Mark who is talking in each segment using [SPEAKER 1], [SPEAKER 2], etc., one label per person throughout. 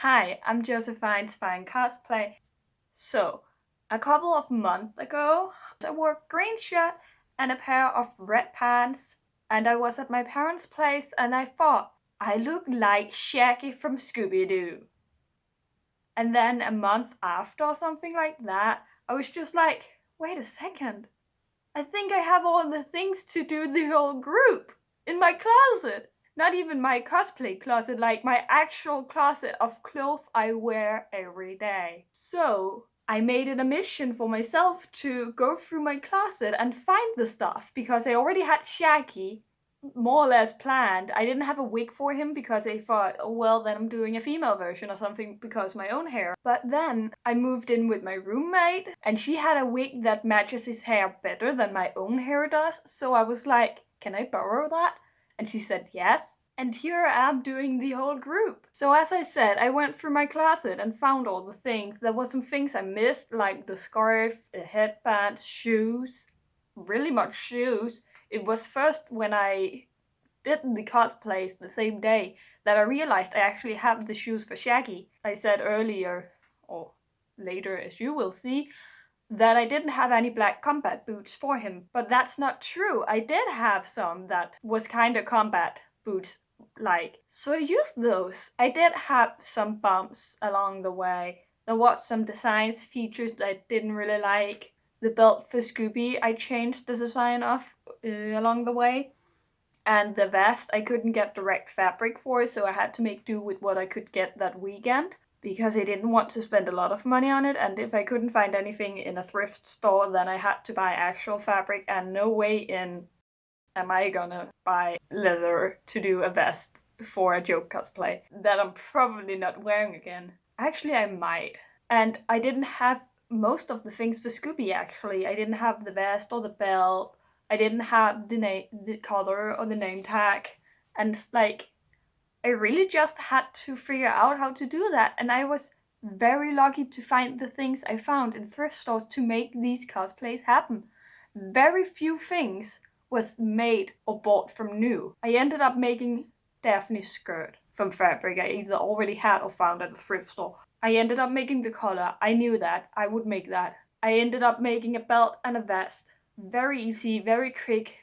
[SPEAKER 1] Hi, I'm Josephine's Fine Cosplay. So, a couple of months ago, I wore a green shirt and a pair of red pants, and I was at my parents' place and I thought I looked like Shaggy from Scooby Doo. And then a month after or something like that, I was just like, wait a second. I think I have all the things to do the whole group in my closet. Not even my cosplay closet, like my actual closet of clothes I wear every day. So I made it a mission for myself to go through my closet and find the stuff because I already had Shaggy more or less planned. I didn't have a wig for him because I thought, oh, well, then I'm doing a female version or something because my own hair. But then I moved in with my roommate and she had a wig that matches his hair better than my own hair does. So I was like, can I borrow that? And she said yes. And here I am doing the whole group. So as I said, I went through my closet and found all the things. There were some things I missed, like the scarf, a headband, shoes, really much shoes. It was first when I did the cosplays the same day that I realized I actually have the shoes for Shaggy. I said earlier, or later as you will see, that I didn't have any black combat boots for him. But that's not true. I did have some that was kind of combat boots like. So I used those. I did have some bumps along the way. There was some designs, features that I didn't really like. The belt for Scooby, I changed the design of along the way. And the vest, I couldn't get direct fabric for, so I had to make do with what I could get that weekend because I didn't want to spend a lot of money on it, and if I couldn't find anything in a thrift store, then I had to buy actual fabric, and no way in am I gonna buy leather to do a vest for a joke cosplay that I'm probably not wearing again. Actually, I might. And I didn't have most of the things for Scooby, actually. I didn't have the vest or the belt. I didn't have the color or the name tag. And like, I really just had to figure out how to do that. And I was very lucky to find the things I found in thrift stores to make these cosplays happen. Very few things was made or bought from new. I ended up making Daphne's skirt from fabric I either already had or found at a thrift store. I ended up making the collar. I knew that. I would make that. I ended up making a belt and a vest. Very easy, very quick.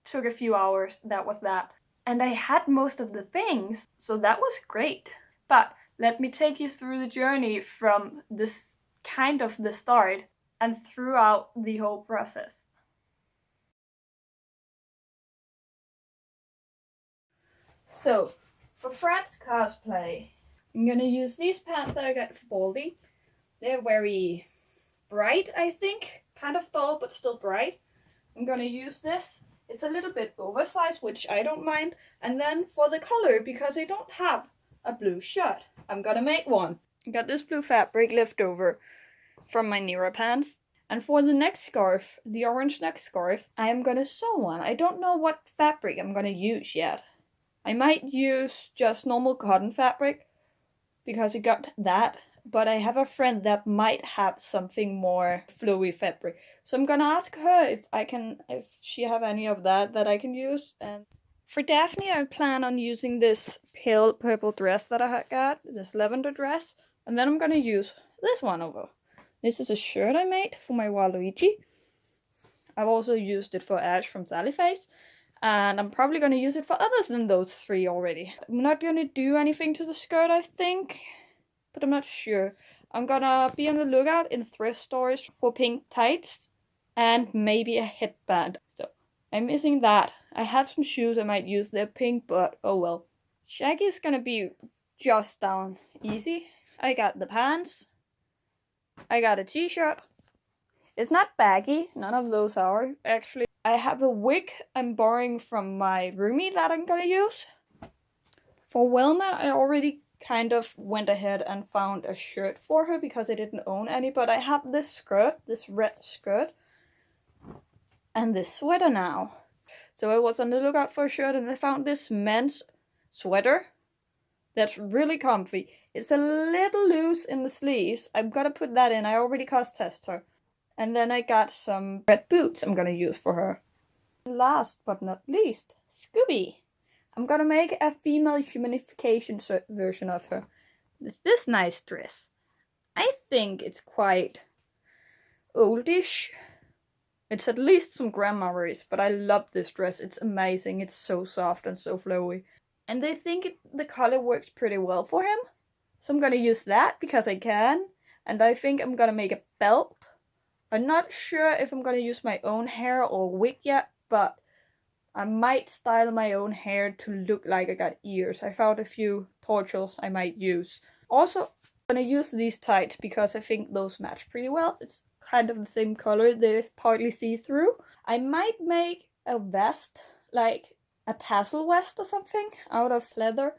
[SPEAKER 1] Took a few hours. That was that. And I had most of the things, so that was great. But let me take you through the journey from this kind of the start and throughout the whole process. So, for Fred's cosplay, I'm gonna use these pants that I got for Baldy. They're very bright, I think. Kind of dull, but still bright. I'm gonna use this. It's a little bit oversized, which I don't mind. And then for the color, because I don't have a blue shirt, I'm gonna make one. I got this blue fabric left over from my Nira pants. And for the neck scarf, the orange neck scarf, I am gonna sew one. I don't know what fabric I'm gonna use yet. I might use just normal cotton fabric because I got that, but I have a friend that might have something more flowy fabric. So I'm gonna ask her if she have any of that I can use. And for Daphne, I plan on using this pale purple dress that I got, this lavender dress, and then I'm gonna use this one over. This is a shirt I made for my Waluigi. I've also used it for Ash from Sallyface. And I'm probably going to use it for others than those three already. I'm not going to do anything to the skirt, I think. But I'm not sure. I'm going to be on the lookout in thrift stores for pink tights. And maybe a headband. So, I'm missing that. I have some shoes I might use. They're pink, but oh well. Shaggy's going to be just down easy. I got the pants. I got a t-shirt. It's not baggy. None of those are, actually. I have a wig I'm borrowing from my roomie that I'm gonna use. For Wilma, I already kind of went ahead and found a shirt for her because I didn't own any, but I have this skirt, this red skirt, and this sweater now. So I was on the lookout for a shirt and I found this men's sweater that's really comfy. It's a little loose in the sleeves. I'm gonna put that in. I already cost test her. And then I got some red boots I'm gonna use for her. Last but not least, Scooby. I'm gonna make a female humanification version of her. With this this nice dress. I think it's quite oldish. It's at least some grandmothers, but I love this dress. It's amazing. It's so soft and so flowy. And I think the color works pretty well for him. So I'm gonna use that because I can. And I think I'm gonna make a belt. I'm not sure if I'm gonna use my own hair or wig yet, but I might style my own hair to look like I got ears. I found a few tutorials I might use. Also, I'm gonna use these tights because I think those match pretty well. It's kind of the same color. They're partly see-through. I might make a vest, like a tassel vest or something, out of leather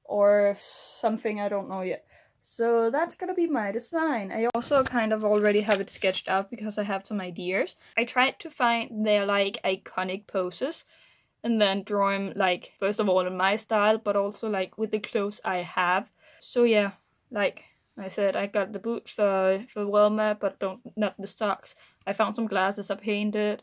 [SPEAKER 1] or something, I don't know yet. So that's gonna be my design. I also kind of already have it sketched out because I have some ideas. I tried to find their like iconic poses and then draw them like, first of all in my style, but also like with the clothes I have. So yeah, like I said, I got the boots for Wilma, but not the socks. I found some glasses I painted.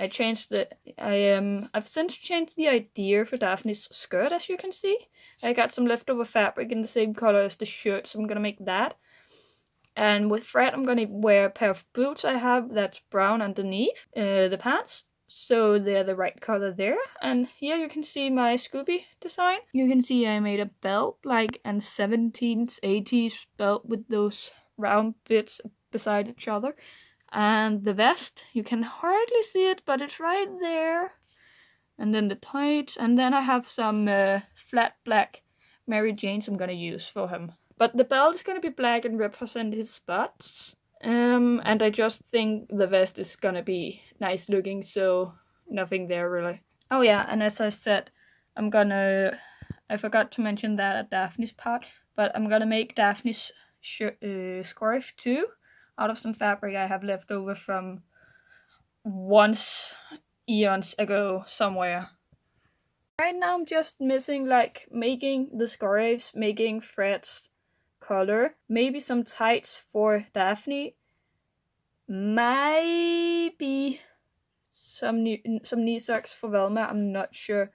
[SPEAKER 1] I changed I've since changed the idea for Daphne's skirt, as you can see. I got some leftover fabric in the same color as the shirt, so I'm gonna make that. And with Fred, I'm gonna wear a pair of boots I have that's brown underneath the pants. So they're the right color there. And here you can see my Scooby design. You can see I made a belt, like an 17th, 80s belt with those round bits beside each other. And the vest, you can hardly see it, but it's right there. And then the tights, and then I have some flat black Mary Janes I'm gonna use for him. But the belt is gonna be black and represent his spots. And I just think the vest is gonna be nice looking, so nothing there really. Oh yeah, and as I said, I forgot to mention that at Daphne's part, but I'm gonna make Daphne's scarf too, out of some fabric I have left over from once eons ago somewhere. Right now I'm just missing like making the scarves, making Fred's color, maybe some tights for Daphne, maybe some knee socks for Velma, I'm not sure.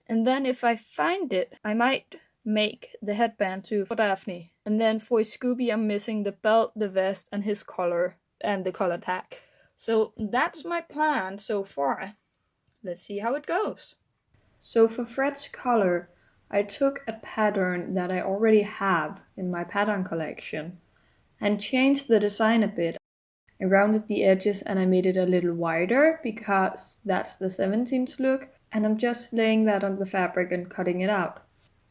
[SPEAKER 1] And then if I find it, I might make the headband too for Daphne. And then for Scooby, I'm missing the belt, the vest, and his collar, and the collar tag. So that's my plan so far. Let's see how it goes. So for Fred's collar, I took a pattern that I already have in my pattern collection and changed the design a bit. I rounded the edges and I made it a little wider because that's the 17th look, and I'm just laying that on the fabric and cutting it out.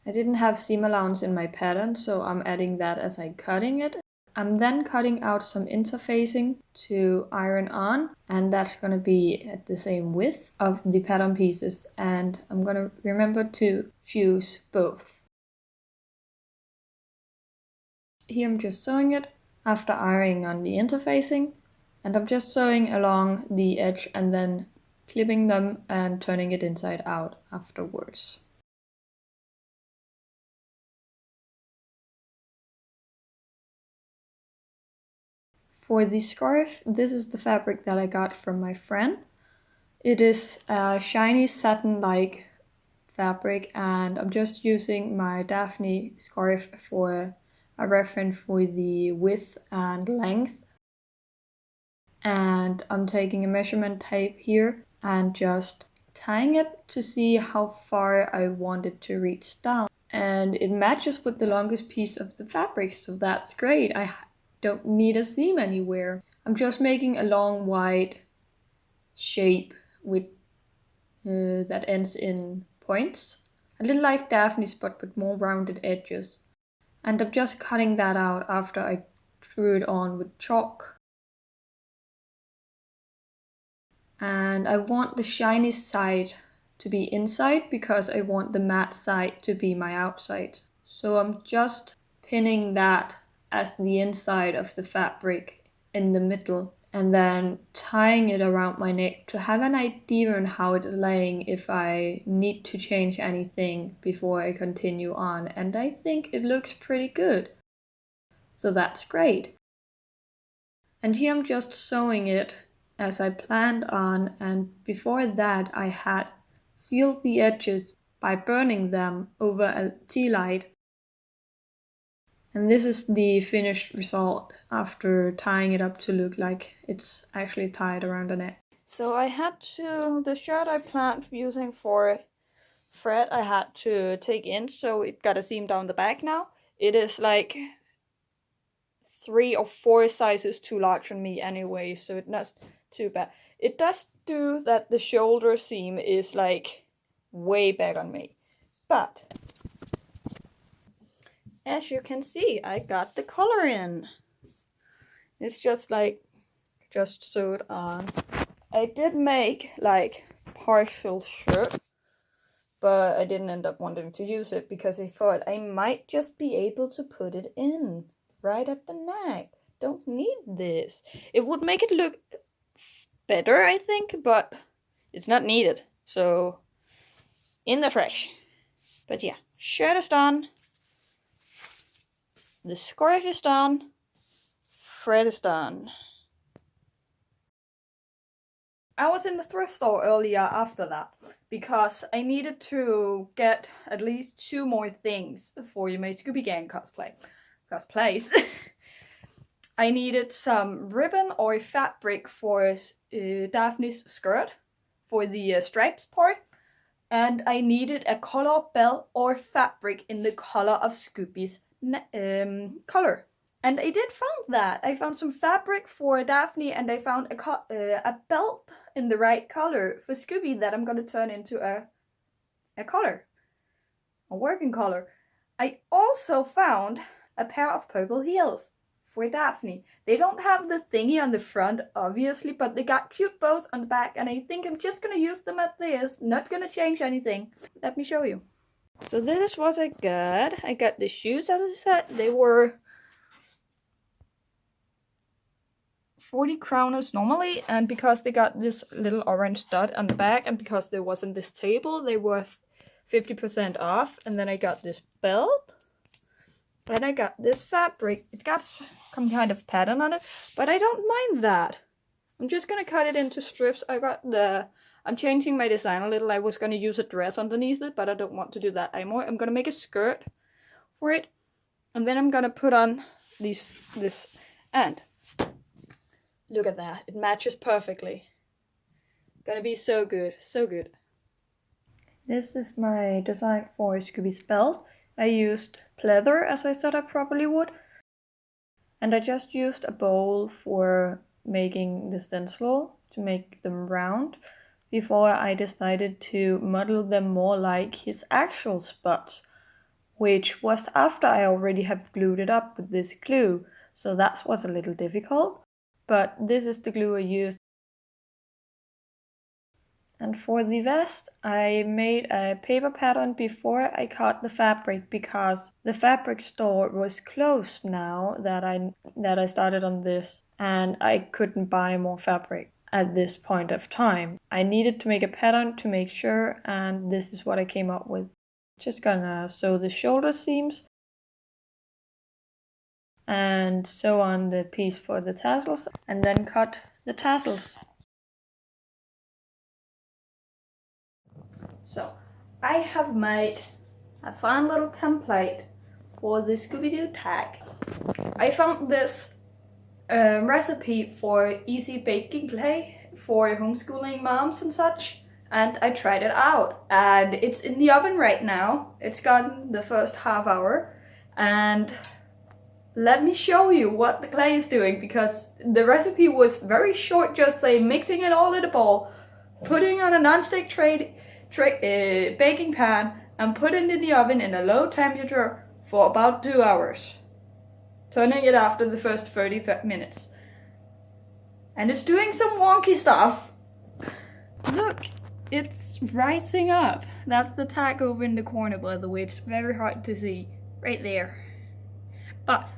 [SPEAKER 1] I didn't have seam allowance in my pattern, so I'm adding that as I'm cutting it. I'm then cutting out some interfacing to iron on, and that's gonna be at the same width of the pattern pieces, and I'm gonna remember to fuse both. Here I'm just sewing it after ironing on the interfacing, and I'm just sewing along the edge and then clipping them and turning it inside out afterwards. For the scarf, this is the fabric that I got from my friend. It is a shiny satin-like fabric, and I'm just using my Daphne scarf for a reference for the width and length. And I'm taking a measurement tape here and just tying it to see how far I want it to reach down. And it matches with the longest piece of the fabric, so that's great. I don't need a seam anywhere. I'm just making a long wide shape with that ends in points, a little like Daphne's but with more rounded edges. And I'm just cutting that out after I drew it on with chalk. And I want the shiny side to be inside because I want the matte side to be my outside. So I'm just pinning that as the inside of the fabric in the middle, and then tying it around my neck to have an idea on how it is laying if I need to change anything before I continue on. And I think it looks pretty good. So that's great. And here I'm just sewing it as I planned on, and before that I had sealed the edges by burning them over a tea light. And this is the finished result after tying it up to look like it's actually tied around the neck. So I had to, the shirt I planned using for thread I had to take in, so it got a seam down the back now. It is like 3 or 4 sizes too large on me anyway, so it's not too bad. It does do that the shoulder seam is like way back on me. But as you can see, I got the color in. It's just sewed on. I did make like partial shirt, but I didn't end up wanting to use it because I thought I might just be able to put it in right at the neck. Don't need this. It would make it look better, I think, but it's not needed. So, in the trash. But yeah, shirt is done. The scarf is done. Thread is done. I was in the thrift store earlier after that because I needed to get at least 2 more things for my Scooby Gang cosplays. I needed some ribbon or fabric for Daphne's skirt for the stripes part, and I needed a color belt or fabric in the color of Scooby's color. And I did found that. I found some fabric for Daphne, and I found a belt in the right color for Scooby that I'm gonna turn into a color, a working color. I also found a pair of purple heels for Daphne. They don't have the thingy on the front, obviously, but they got cute bows on the back, and I think I'm just gonna use them as this, not gonna change anything. Let me show you. So this is what I got. I got the shoes, as I said. They were 40 kroners normally, and because they got this little orange dot on the back, and because there wasn't this table, they were 50% off. And then I got this belt, and I got this fabric. It got some kind of pattern on it, but I don't mind that. I'm just gonna cut it into strips. I'm changing my design a little. I was gonna use a dress underneath it, but I don't want to do that anymore. I'm gonna make a skirt for it, and then I'm gonna put on this, and look at that. It matches perfectly. Gonna be so good. So good. This is my design for Scooby's belt. I used pleather, as I said I probably would. And I just used a bowl for making the stencil to make them round before I decided to model them more like his actual spots, which was after I already have glued it up with this glue. So that was a little difficult. But this is the glue I used. And for the vest, I made a paper pattern before I cut the fabric because the fabric store was closed now that I started on this, and I couldn't buy more fabric at this point of time. I needed to make a pattern to make sure, and this is what I came up with. Just gonna sew the shoulder seams and sew on the piece for the tassels, and then cut the tassels. So I have made a fun little template for the Scooby Doo tag. I found this recipe for easy baking clay for homeschooling moms and such, and I tried it out, and it's in the oven right now. It's gotten the first half hour, and let me show you what the clay is doing, because the recipe was very short, just say mixing it all in a bowl, putting on a non-stick baking pan, and putting it in the oven in a low temperature for about 2 hours. Turning it after the first 30 minutes. And it's doing some wonky stuff. Look, it's rising up. That's the tag over in the corner, by the way. It's very hard to see. Right there. But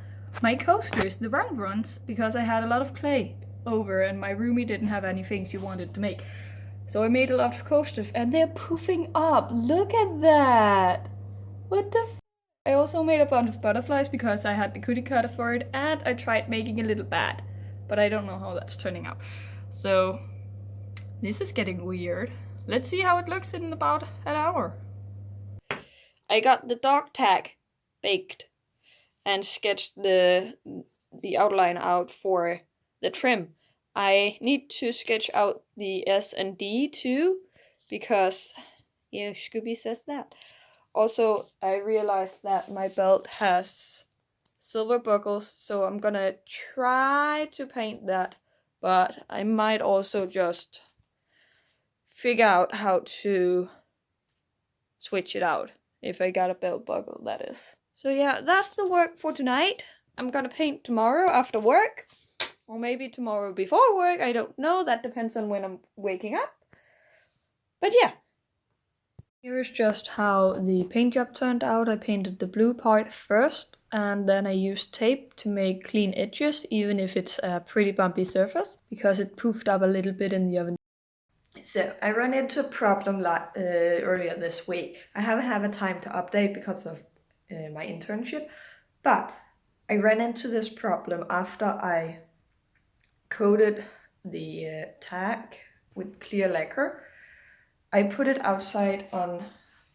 [SPEAKER 1] my coasters, the round ones, because I had a lot of clay over and my roomie didn't have anything she wanted to make. So I made a lot of coasters, and they're poofing up. Look at that. What the f? I also made a bunch of butterflies because I had the cookie cutter for it, and I tried making a little bat, but I don't know how that's turning out. So this is getting weird. Let's see how it looks in about an hour. I got the dog tag baked, and sketched the outline out for the trim. I need to sketch out the S and D too, because yeah, Scooby says that. Also, I realized that my belt has silver buckles, so I'm gonna try to paint that, but I might also just figure out how to switch it out if I got a belt buckle, that is. So yeah, that's the work for tonight. I'm gonna paint tomorrow after work, or maybe tomorrow before work, I don't know, that depends on when I'm waking up. But yeah. Here's just how the paint job turned out. I painted the blue part first, and then I used tape to make clean edges, even if it's a pretty bumpy surface, because it poofed up a little bit in the oven. So I ran into a problem earlier this week. I haven't had a time to update because of my internship, but I ran into this problem after I coated the tag with clear lacquer. I put it outside on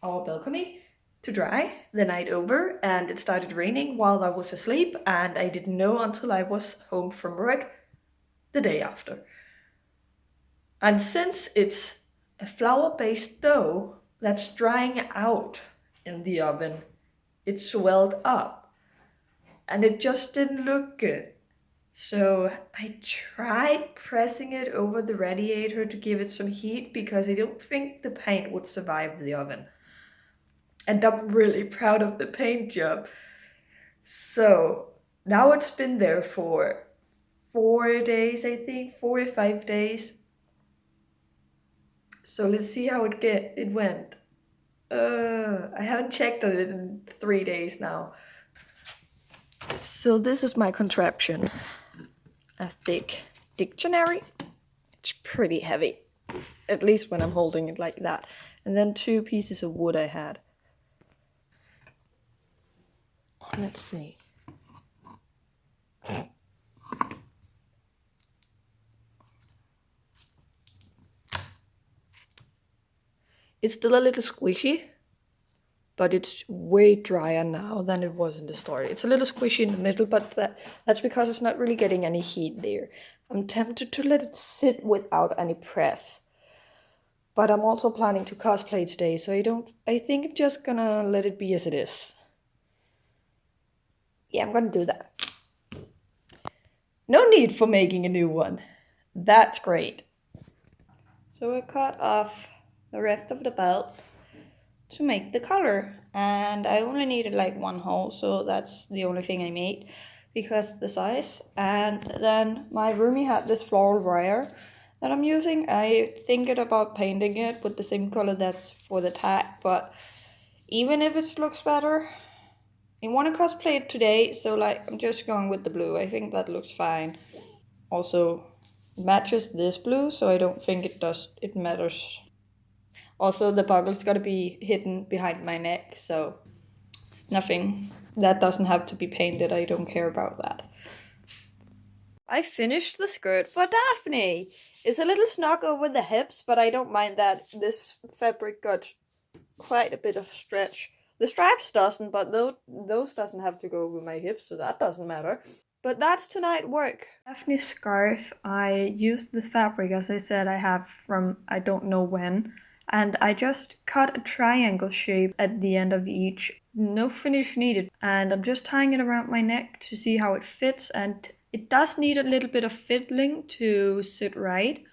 [SPEAKER 1] our balcony to dry the night over, and it started raining while I was asleep, and I didn't know until I was home from work the day after. And since it's a flour-based dough that's drying out in the oven, it swelled up, and it just didn't look good. So I tried pressing it over the radiator to give it some heat, because I don't think the paint would survive the oven. And I'm really proud of the paint job. So now it's been there for 4 days, I think, 4 or 5 days. So let's see how it went. I haven't checked on it in 3 days now. So this is my contraption. A thick dictionary. It's pretty heavy, at least when I'm holding it like that. And then 2 pieces of wood I had. Let's see. It's still a little squishy, but it's way drier now than it was in the start. It's a little squishy in the middle, but that's because it's not really getting any heat there. I'm tempted to let it sit without any press. But I'm also planning to cosplay today, so I think I'm just gonna let it be as it is. Yeah, I'm gonna do that. No need for making a new one. That's great. So I cut off the rest of the belt to make the collar, and I only needed like 1 hole, so that's the only thing I made because the size. And then my roomie had this floral wire that I'm using. I thinking about painting it with the same color that's for the tag, but even if it looks better, I want to cosplay it today, so like I'm just going with the blue. I think that looks fine. Also matches this blue, so I don't think it matters. Also, the buckle's gotta be hidden behind my neck, so nothing. That doesn't have to be painted, I don't care about that. I finished the skirt for Daphne. It's a little snug over the hips, but I don't mind that. This fabric got quite a bit of stretch. The stripes doesn't, but those doesn't have to go over my hips, so that doesn't matter. But that's tonight work. Daphne's scarf, I used this fabric, as I said, I have from I don't know when. And I just cut a triangle shape at the end of each. No finish needed. And I'm just tying it around my neck to see how it fits. And it does need a little bit of fiddling to sit right.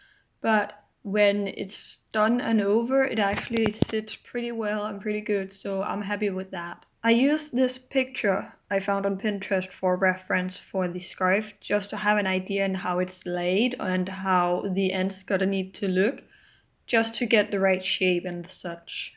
[SPEAKER 1] But when it's done and over, it actually sits pretty well and pretty good. So I'm happy with that. I used this picture I found on Pinterest for reference for the scarf, just to have an idea on how it's laid and how the ends gotta need to look, just to get the right shape and such.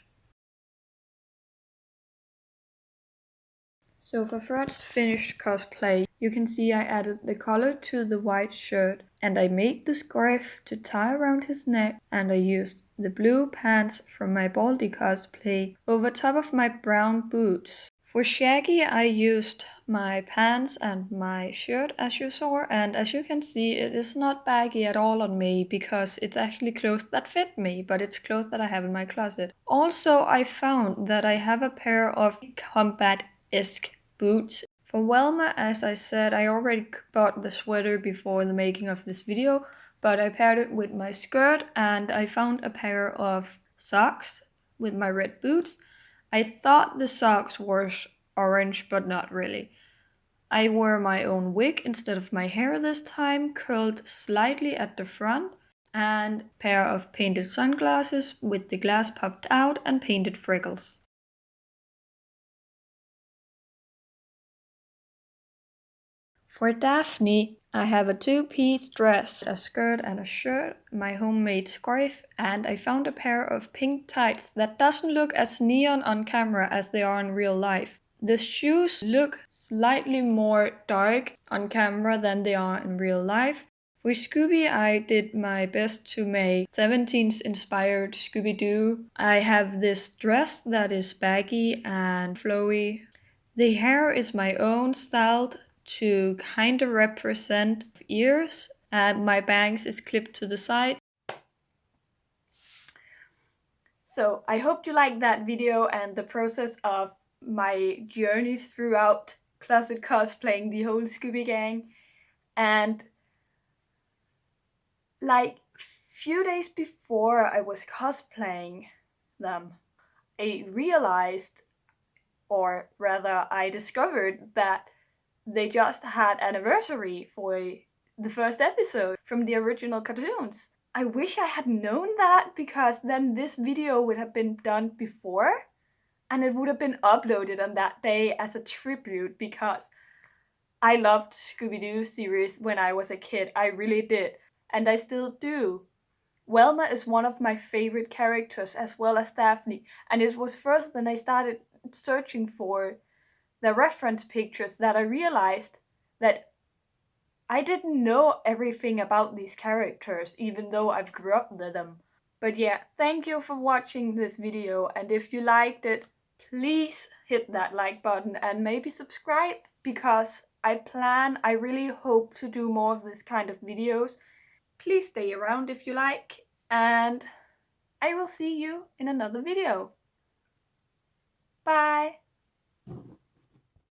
[SPEAKER 1] So for Fred's finished cosplay, you can see I added the collar to the white shirt, and I made the scarf to tie around his neck, and I used the blue pants from my Baldy cosplay over top of my brown boots. For Shaggy, I used my pants and my shirt, as you saw, and as you can see, it is not baggy at all on me because it's actually clothes that fit me, but it's clothes that I have in my closet. Also, I found that I have a pair of combat-esque boots For Velma, as I said, I already bought the sweater before the making of this video, but I paired it with my skirt and I found a pair of socks with my red boots. I thought the socks were orange, but not really. I wore my own wig instead of my hair this time, curled slightly at the front, and a pair of painted sunglasses with the glass popped out and painted freckles. For Daphne, I have a two-piece dress, a skirt and a shirt, my homemade scarf, and I found a pair of pink tights that doesn't look as neon on camera as they are in real life. The shoes look slightly more dark on camera than they are in real life. For Scooby, I did my best to make 70s inspired Scooby Doo. I have this dress that is baggy and flowy. The hair is my own, styled to kind of represent ears, and my bangs is clipped to the side. So I hope you liked that video and the process of my journey throughout closet cosplaying the whole Scooby gang. And like few days before I was cosplaying them, I realized, or rather I discovered, that they just had anniversary for the first episode from the original cartoons. I wish I had known that, because then this video would have been done before and it would have been uploaded on that day as a tribute, because I loved Scooby Doo series when I was a kid. I really did, and I still do. Velma is one of my favorite characters, as well as Daphne, and it was first when I started searching for the reference pictures that I realized that I didn't know everything about these characters, even though I've grew up with them. But yeah, thank you for watching this video, and if you liked it, please hit that like button and maybe subscribe, because I really hope to do more of this kind of videos. Please stay around if you like, and I will see you in another video. Bye!